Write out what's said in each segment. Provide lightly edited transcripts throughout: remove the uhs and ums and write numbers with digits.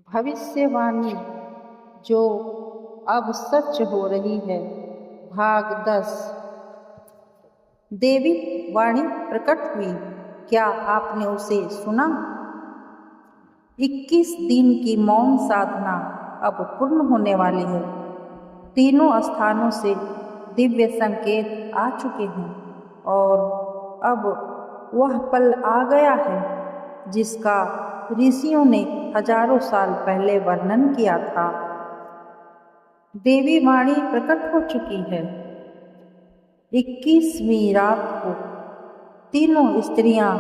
भविष्यवाणी जो अब सच हो रही है। भाग 10। देवी वाणी प्रकट हुई, क्या आपने उसे सुना? 21 दिन की मौन साधना अब पूर्ण होने वाली है। तीनों स्थानों से दिव्य संकेत आ चुके हैं और अब वह पल आ गया है जिसका ऋषियों ने हजारों साल पहले वर्णन किया था। देवी वाणी प्रकट हो चुकी है। 21वीं रात को तीनों स्त्रियां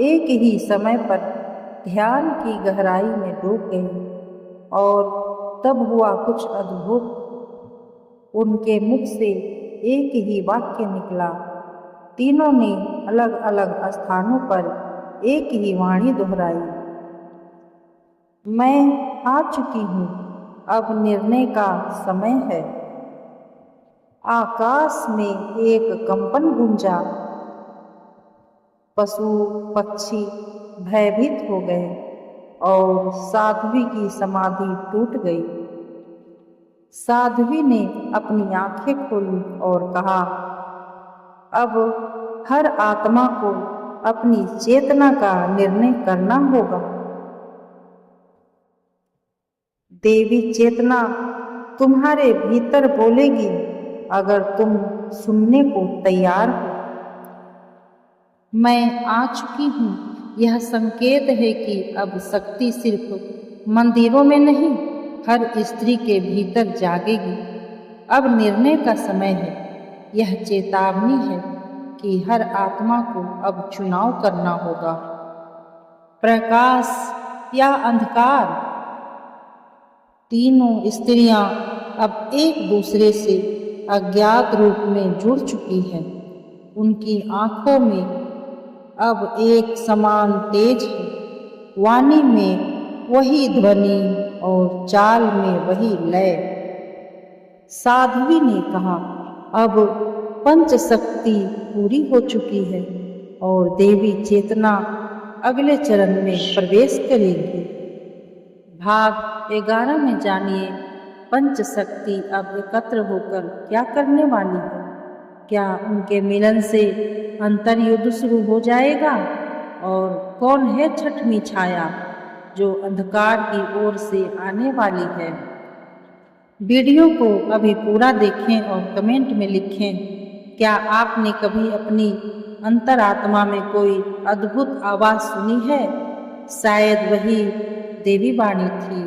एक ही समय पर ध्यान की गहराई में डूब गईं और तब हुआ कुछ अद्भुत। उनके मुख से एक ही वाक्य निकला। तीनों ने अलग अलग स्थानों पर एक ही वाणी दोहराई, मैं आ चुकी हूँ, अब निर्णय का समय है। आकाश में एक कंपन गूंजा। पशु पक्षी भयभीत हो गए और साध्वी की समाधि टूट गई। साध्वी ने अपनी आंखें खोली और कहा, अब हर आत्मा को अपनी चेतना का निर्णय करना होगा। देवी चेतना तुम्हारे भीतर बोलेगी अगर तुम सुनने को तैयार हो। मैं आ चुकी हूँ, यह संकेत है कि अब शक्ति सिर्फ मंदिरों में नहीं, हर स्त्री के भीतर जागेगी। अब निर्णय का समय है। यह चेतावनी है कि हर आत्मा को अब चुनाव करना होगा, प्रकाश या अंधकार। तीनों स्त्रियां अब एक दूसरे से अज्ञात रूप में जुड़ चुकी हैं। उनकी आंखों में अब एक समान तेज है। वाणी में वही ध्वनि और चाल में वही लय। साध्वी ने कहा, अब पंच शक्ति पूरी हो चुकी है और देवी चेतना अगले चरण में प्रवेश करेगी। भाग 11 में जानिए, पंच शक्ति अब एकत्र होकर क्या करने वाली है। क्या उनके मिलन से अंतर्युद्ध शुरू हो जाएगा? और कौन है छठवीं छाया जो अंधकार की ओर से आने वाली है? वीडियो को अभी पूरा देखें और कमेंट में लिखें, क्या आपने कभी अपनी अंतरात्मा में कोई अद्भुत आवाज़ सुनी है? शायद वही देवी वाणी थी।